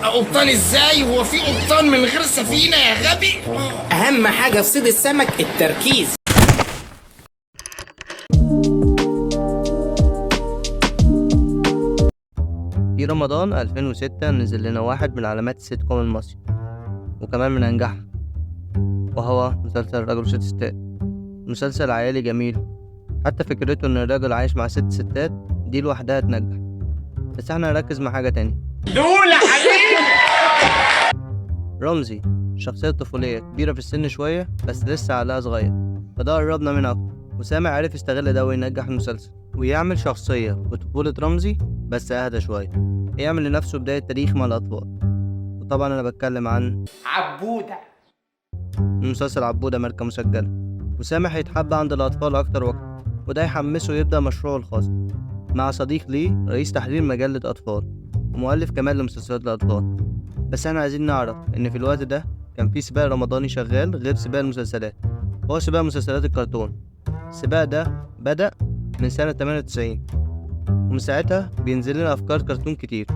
قبطان ازاي؟ هو في قبطان من غير سفينة يا غبي؟ اهم حاجة في صيد السمك التركيز. في رمضان 2006 نزل لنا واحد من علامات السيت كوم المصري، وكمان من أنجحها، وهو مسلسل راجل وست ستات. مسلسل عائلي جميل، حتى فكرته إن الراجل عايش مع ست ستات دي لوحدها تنجح. بس احنا هنركز مع حاجة تانية. دول حبيبي. رمزي شخصية طفولية كبيرة في السن شوية، بس لسه عقلها صغير، فده قربنا منها أكتر. وسامع عرف يستغل ده وينجح المسلسل ويعمل شخصية بطفولة رمزي بس أهدى شوية، يعمل لنفسه بداية تاريخ مع الأطفال. وطبعا أنا بتكلم عن عبودة. مسلسل عبودة ماركة مسجلة. وسامح يتحب عند الأطفال أكتر وأكتر، وده يحمسه يبدأ مشروعه الخاص مع صديق ليه رئيس تحرير مجلة أطفال ومؤلف كمان لمسلسلات الأطفال. بس احنا عايزين نعرف إن في الوقت ده كان في سباق رمضاني شغال غير سباق المسلسلات، هو سباق مسلسلات الكرتون. السباق ده بدأ من سنة 98، ومن ساعتها بينزل لنا أفكار كرتون كتير.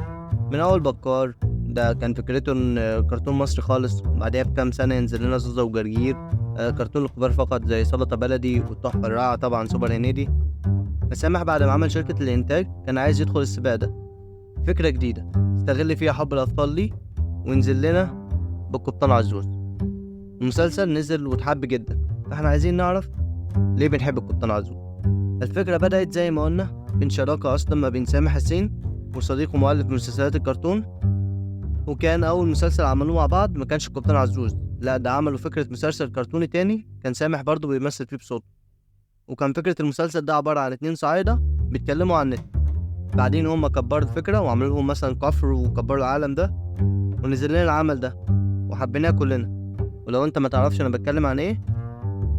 من أول بكار، ده كان فكرته إن كرتون مصري خالص، بعدها بكام سنة ينزل لنا زوزة وجرجير، كرتون الكبار فقط زي سلطة بلدي والتحفة الرائعة طبعا سوبر هنيدي. فسامح بعد ما عمل شركة الإنتاج كان عايز يدخل السباق ده، فكرة جديدة استغل فيها حب الأطفال ليه، ونزل لنا بالقبطان عزوز. المسلسل نزل واتحب جدا، فاحنا عايزين نعرف ليه بنحب القبطان عزوز. الفكرة بدأت زي ما قلنا من شراكة أصلا ما بين سامح حسين وصديقه مؤلف مسلسلات الكرتون، وكان أول مسلسل عملوه مع بعض ما كانش القبطان عزوز، لا ده عملوا فكرة مسلسل كرتوني تاني كان سامح برضه بيمثل فيه بصوته. وكان فكرة المسلسل ده عبارة عن 2 صعايدة بيتكلموا عن النت، بعدين هما كبروا الفكرة وعملوا لهم مثلا كفر وكبروا العالم ده، ونزل لنا العمل ده وحبيناه كلنا. ولو انت ما تعرفش انا بتكلم عن ايه،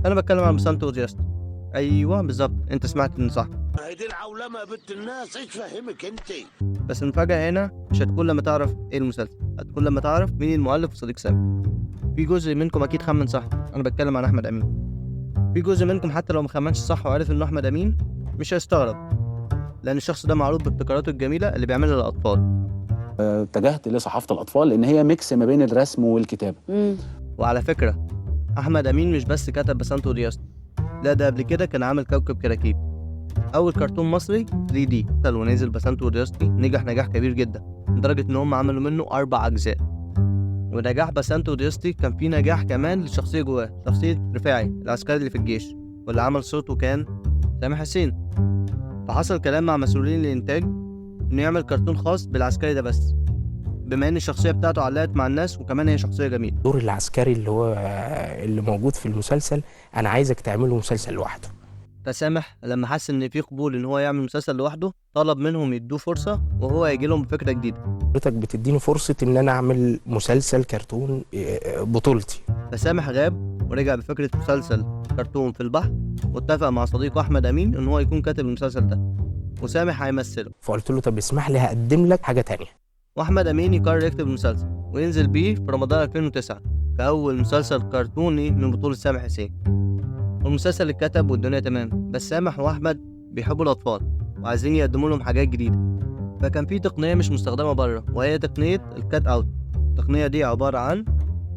انا بتكلم عن بسنت ودياست. ايوه بالظبط، انت سمعت ان صح. هي دي العولمه يا بنت الناس، ايش فهمك انت؟ بس المفاجأة هنا مش هتكون لما تعرف ايه المسلسل، هتكون لما تعرف مين المؤلف وصديق سامح. في جزء منكم اكيد خمن صح، انا بتكلم عن احمد امين. في جزء منكم حتى لو ما خمنش صح وعرف انه احمد امين مش هيستغرب، لان الشخص ده معروف بابتكاراته الجميلة اللي بيعملها للاطفال. اتجهت لصحافة الأطفال لأن هي ميكس ما بين الرسم والكتابة. وعلى فكرة أحمد أمين مش بس كتب بسنت ودياست، لا ده قبل كده كان عامل كوكب كراكيب، أول كرتون مصري 3D ونزل بسنت ودياستي نجح نجاح كبير جدا لدرجة إن هم عملوا منه 4 أجزاء. ونجاح بسنت ودياستي كان فيه نجاح كمان للشخصية جواه، شخصية رفاعي العسكري اللي في الجيش، واللي عمل صوته كان سامح حسين. فحصل كلام مع مسؤولين الإنتاج إنه يعمل كرتون خاص بالعسكري ده بس، بما إن الشخصية بتاعته علقت مع الناس وكمان هي شخصية جميلة. دور العسكري اللي موجود في المسلسل انا عايزك تعمله مسلسل لوحده. فسامح لما حس ان في قبول ان هو يعمل مسلسل لوحده، طلب منهم يدوه فرصة وهو يجي لهم بفكرة جديدة. حضرتك بتديني فرصة ان انا اعمل مسلسل كرتون بطولتي. فسامح غاب ورجع بفكرة مسلسل كرتون في البحر، واتفق مع صديقه احمد امين ان هو يكون كاتب المسلسل ده وسامح هيمثله. فقلت له طب اسمح لي هقدم لك حاجة تانية. واحمد امين يقرر يكتب المسلسل وينزل بيه في رمضان 2009 كأول مسلسل كرتوني من بطولة سامح حسين. والمسلسل اتكتب والدنيا تمام، بس سامح واحمد بيحبوا الاطفال وعايزين يقدموا لهم حاجات جديده. فكان في تقنيه مش مستخدمه بره، وهي تقنيه الكات اوت. التقنيه دي عباره عن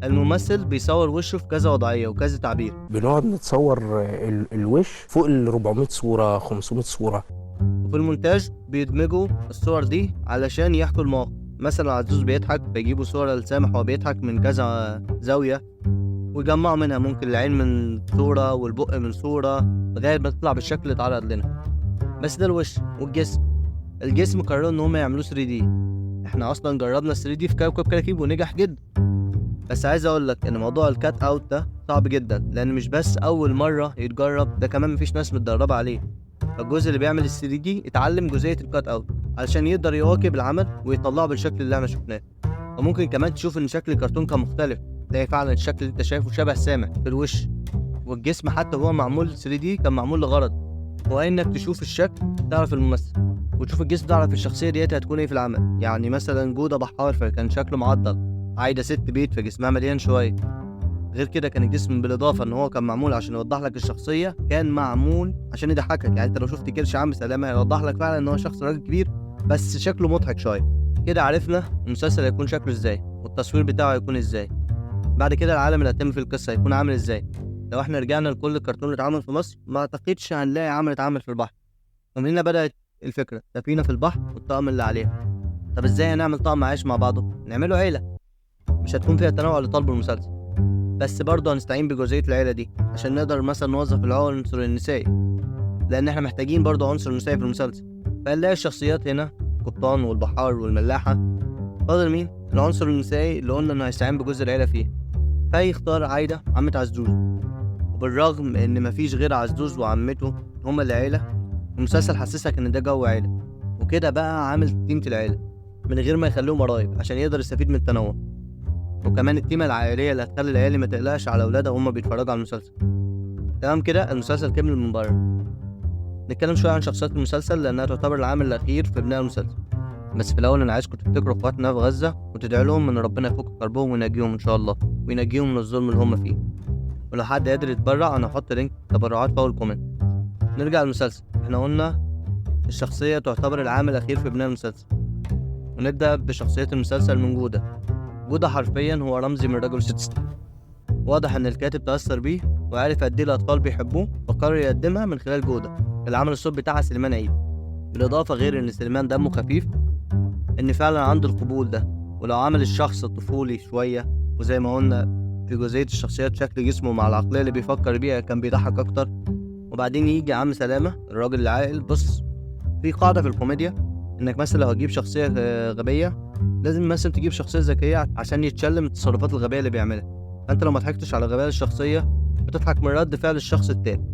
الممثل بيصور وشه في كذا وضعيه وكذا تعبير. بنقعد نتصور الوش فوق ال 400 صورة 500 صورة، وفي المونتاج بيدمجوا الصور دي علشان يحكوا المواقف. مثلا عزوز بيضحك فيجيبوا صورة لسامح وهو بيضحك من كذا زاوية ويجمعوا منها، ممكن العين من صورة والبق من صورة لغاية ما تطلع بالشكل اللي اتعرض لنا. بس ده الوش. والجسم، الجسم قرروا ان هم يعملوه 3D. احنا اصلا جربنا 3D في كوكب كراكيب ونجح جدا. بس عايز اقولك ان موضوع الكات اوت ده صعب جدا، لان مش بس اول مرة يتجرب، ده كمان مفيش ناس متدربة عليه. فالجزء اللي بيعمل ال 3D اتعلم جزئية الكات اوت علشان يقدر يواكب العمل ويطلعه بالشكل اللي احنا شفناه. وممكن كمان تشوف ان شكل الكرتون كان مختلف، تلاقي فعلا الشكل اللي انت شايفه شبه سامح في الوش. والجسم حتى هو معمول 3D كان معمول لغرض، هو انك تشوف الشكل تعرف الممثل، وتشوف الجسم تعرف الشخصيه ديت هتكون ايه في العمل. يعني مثلا جوده بحار فكان شكله معضل، عايده ست بيت فجسمها مليان شويه. غير كده كان الجسم بالاضافه ان هو كان معمول عشان يوضح لك الشخصيه، كان معمول عشان يضحكك. يعني انت لو شفت كرش عم سلامه هيوضح لك فعلا ان هو شخص راجل كبير بس شكله مضحك شويه. كده عرفنا المسلسل هيكون شكله ازاي والتصوير بتاعه هيكون ازاي. بعد كده العالم اللي هيتم في القصة هيكون عامل ازاي. لو احنا رجعنا لكل كرتون اللي اتعمل في مصر ما اعتقدش هنلاقي عمل اتعمل في البحر. ومن هنا بدأت الفكرة، سفينة في البحر والطقم اللي عليها. طب ازاي هنعمل طقم عايش مع بعضه؟ نعمله عيلة مش هتكون فيها تنوع لطلب المسلسل، بس برضه هنستعين بجزئية العيلة دي عشان نقدر مثلا نوظف العنصر النسائي، لأن احنا محتاجين برضه عنصر نسائي في المسلسل. فهنلاقي الشخصيات هنا القبطان والبحار والملاحة. فاضل مين؟ العنصر النسائي اللي قلنا انه هيستعين بجزء العيلة فيه، فيختار عايدة عمة عزوز. وبالرغم ان مفيش غير عزوز وعمته هما اللي عيلة، المسلسل حسسك ان ده جو عيلة، وكده بقى عامل تيمة العيلة من غير ما يخليهم قرايب عشان يقدر يستفيد من التنوع. وكمان التيمة العائلية اللي هتخلي العيالي ما تقلقش على اولادها وهم بيتفرجوا على المسلسل. تمام كده المسلسل كمل من بره. نتكلم شوية عن شخصيات المسلسل لانها تعتبر العامل الاخير في بناء المسلسل. بس في الاول انا عايزكم تفتكروا اخواتنا في غزة وتدعوا لهم ان ربنا يفك كربهم وينجيهم ان شاء الله، وينجيهم من الظلم اللي هم فيه. ولو حد قادر يتبرع انا هحط لينك تبرعات فوق الكومنت. نرجع للمسلسل. احنا قلنا الشخصية تعتبر العامل الاخير في بناء المسلسل، ونبدأ بشخصية المسلسل من جودة. جودة حرفيا هو رمزي من رجل ست. واضح ان الكاتب تأثر بيه وعارف قد ايه الاطفال بيحبوه فقرر يقدمها من خلال جودة. العمل الصوت بتاعها سليمان عيد. بالاضافة غير ان سليمان دمه خفيف ان فعلا عنده القبول ده، ولو عمل الشخص الطفولي شوية وزي ما قلنا في جزئية الشخصيات شكل جسمه مع العقلية اللي بيفكر بيها كان بيضحك اكتر. وبعدين يجي عم سلامة الراجل العاقل. بص، في قاعدة في الكوميديا انك مثلا لو هتجيب شخصية غبية لازم مثلا تجيب شخصية ذكية عشان يتشل من التصرفات الغبية اللي بيعملها. فانت لو ما ضحكتش على غباء الشخصية بتضحك من رد فعل الشخص التاني.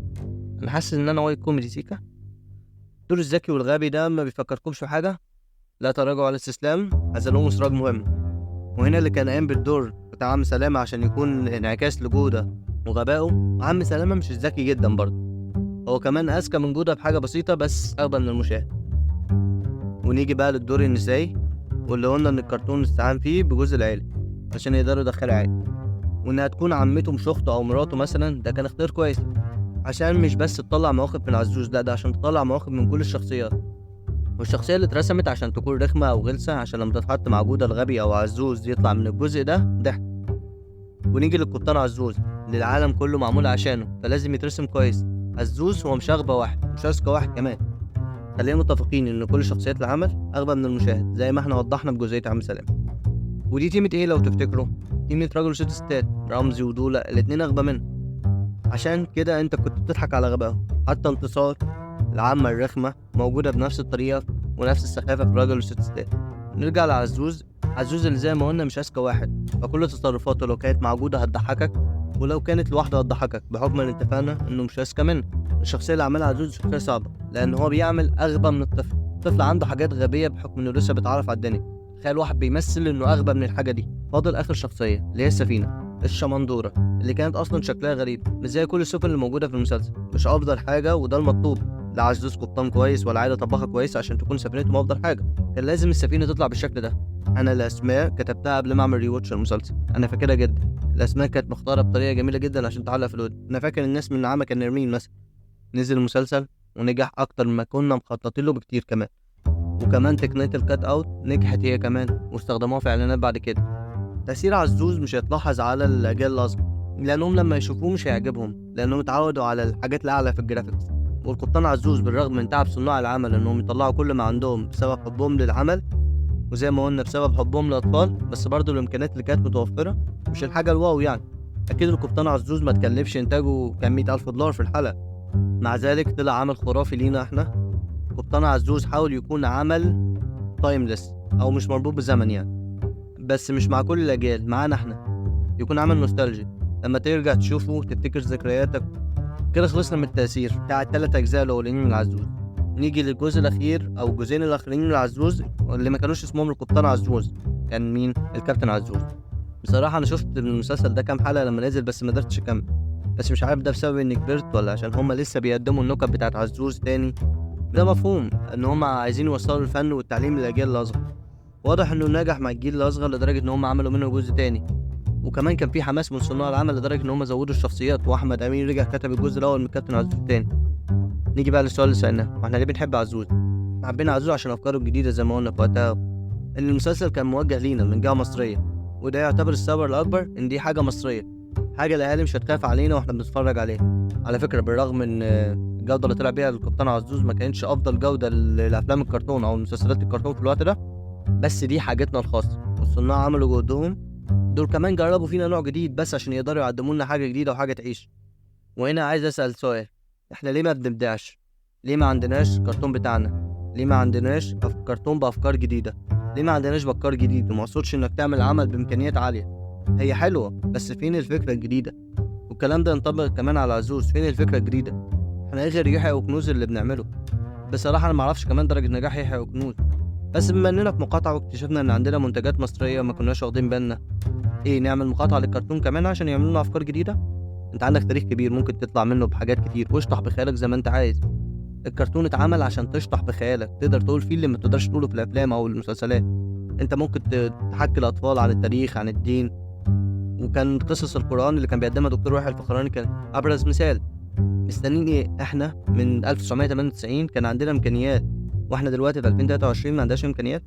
انا حاسس ان انا وايد كوميدي سيكا. دور الذكي والغبي ده ما بيفكركمش في حاجة؟ لا تراجع ولا استسلام، هذا له مسراج مهم. وهنا اللي كان قايم بالدور بتاع عم سلامة عشان يكون انعكاس لجودة وغبائه. عم سلامة مش ذكي جدا برضه، هو كمان اذكى من جودة بحاجة بسيطة بس اغبى من المشاهد. ونيجي بقى للدور النسائي واللي قلنا ان الكرتون استعان فيه بجزء العيلة عشان يقدروا يدخلوا عائلة، وانها تكون عمته مش اخته او مراته مثلا. ده كان اختيار كويس عشان مش بس تطلع مواقف من عزوز، لا ده عشان تطلع مواقف من كل الشخصيات. والشخصية اللي اترسمت عشان تكون رخمة او غلسة عشان لما تتحط مع جودة الغبي او عزوز يطلع من الجزء ده ضحك. ونيجي للقبطان عزوز اللي العالم كله معمول عشانه فلازم يترسم كويس. عزوز هو مش اغبى واحد مش اذكى واحد كمان. خلينا متفقين ان كل شخصيات العمل اغبى من المشاهد زي ما احنا وضحنا بجزئية عم سلام. ودي تيمة ايه لو تفتكروا؟ تيمة راجل وست ستات. رمزي ودولة الاتنين اغبى منه، عشان كده انت كنت بتضحك على غبائهم. حتى انتصار العامة الرخمة موجودة بنفس الطريقة ونفس السخافة في راجل وست ستات. نرجع لعزوز. عزوز اللي زي ما قلنا مش اذكى واحد، فكل تصرفاته لو كانت موجودة هتضحكك ولو كانت لوحده هتضحكك، بحكم ان اتفقنا انه مش اذكى منه. الشخصية اللي عملها عزوز شخصية صعبة لان هو بيعمل اغبى من الطفل. الطفل عنده حاجات غبية بحكم انه لسه بيتعرف على الدنيا. تخيل واحد بيمثل انه اغبى من الحاجة دي. فاضل اخر شخصية اللي هي السفينة الشمندورة اللي كانت اصلا شكلها غريب مش زي كل السفن اللي موجودة في المسلسل. مش افضل حاجة وده المطلوب. لا عزوز قبطان كويس ولا عايدة طباخة كويس عشان تكون سفينتهم افضل حاجة. كان لازم السفينة تطلع بالشكل ده. انا الاسماء كتبتها قبل ما اعمل ريواتش المسلسل، انا فاكرها جدا. الاسماء كانت مختارة بطريقة جميلة جدا عشان تعلق في الود. انا فاكر الناس من نعمة كان نرمين مثلا. نزل المسلسل ونجح اكتر ما كنا مخططين له بكتير كمان. وكمان تقنية الكات اوت نجحت هي كمان واستخدموها في اعلانات بعد كده. تأثير عزوز مش هيتلاحظ على الاجيال الاصغر لانهم لما يشوفوه مش هيعجبهم لانهم اتعودوا على الحاجات الاعلى في الجرافيكس. والقبطان عزوز بالرغم من تعب صناع العمل انهم يطلعوا كل ما عندهم بسبب حبهم للعمل وزي ما قلنا بسبب حبهم للاطفال، بس برضه الامكانيات اللي كانت متوفرة مش الحاجة الواو يعني. اكيد القبطان عزوز ما تكلفش انتاجه كان 100,000 دولار في الحلقة، مع ذلك طلع عمل خرافي لينا احنا. قبطان عزوز حاول يكون عمل تايمليس او مش مربوط بزمن يعني، بس مش مع كل الاجيال، معانا احنا يكون عمل نوستالجي لما ترجع تشوفه تفتكر ذكرياتك. كده خلصنا من التأثير بتاع الثلاث اجزاء الاولانيين من العزوز. نيجي للجزء الاخير او الجزئين الاخرين من العزوز اللي ما كانوش اسمهم القبطان عزوز. كان مين؟ الكابتن عزوز. بصراحه انا شفت المسلسل ده كام حلقه لما نزل بس ما قدرتش اكمل، بس مش عارف ده بسبب اني كبرت ولا عشان هما لسه بيقدموا النكت بتاعت عزوز تاني. ده مفهوم ان هما عايزين يوصلوا الفن والتعليم للاجيال الاصغر. واضح انه نجح مع الجيل الاصغر لدرجه ان هما عملوا منه جزء تاني. وكمان كان في حماس من صناع العمل لدرجه ان هما زودوا الشخصيات واحمد امين رجع كتب الجزء الاول من كابتن عزوز تاني. نيجي بقى للسؤال اللي سالناه، واحنا ليه بنحب عزوز؟ حبينا عزوز عشان افكاره الجديده زي ما قلنا في وقتها، ان المسلسل كان موجه لينا من جهه مصريه، وده يعتبر السبب الاكبر ان دي حاجه مصريه، حاجه الاهالي مش هتخاف علينا واحنا بنتفرج عليها. على فكره بالرغم ان الجوده اللي طلع بيها القبطان عزوز ما كانتش افضل جوده لافلام الكرتون او مسلسلات الكرتون في الوقت ده، بس دي حاجتنا الخاصه، والصناع عملوا جهدهم. دول كمان جربوا فينا نوع جديد بس عشان يقدروا يقدموا لنا حاجه جديده وحاجه تعيش. وهنا عايز اسال سؤال، احنا ليه ما بنبدعش؟ ليه ما عندناش كرتون بتاعنا؟ ليه ما عندناش كرتون بافكار جديده؟ ليه ما عندناش بكار جديد؟ وما اقصدش انك تعمل عمل بامكانيات عاليه، هي حلوه بس فين الفكره الجديده؟ والكلام ده ينطبق كمان على عزوز، فين الفكره الجديده؟ احنا ايه غير يحيى وكنوز اللي بنعمله؟ بصراحه انا ما اعرفش كمان درجه نجاح يحيى وكنوز، بس بما اننا في مقاطعه واكتشفنا ان عندنا منتجات مصريه ما كناش واخدين بالنا، ايه نعمل مقاطعه للكرتون كمان عشان يعملوا لنا افكار جديده؟ انت عندك تاريخ كبير ممكن تطلع منه بحاجات كتير، واشطح بخيالك زي ما انت عايز. الكرتون اتعمل عشان تشطح بخيالك، تقدر تقول فيه اللي ما تقدرش تقوله في الافلام او المسلسلات. انت ممكن تحكي الاطفال عن التاريخ، عن الدين، وكان قصص القران اللي كان بيقدمها دكتور وائل الفخراني كان ابرز مثال. مستنيين ايه؟ احنا من 1998 كان عندنا امكانيات، واحنا دلوقتي في 2023 ما عندناش امكانيات،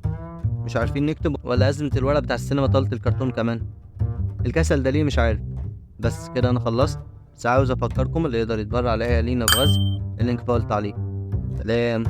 مش عارفين نكتب، ولا ازمه الورق بتاع السينما طالت الكرتون كمان؟ الكسل ده ليه مش عارف. بس كده انا خلصت، بس عاوز افكركم اللي يقدر يتبرع عليا لينا بغزل اللينك فاضل تعليق. سلام.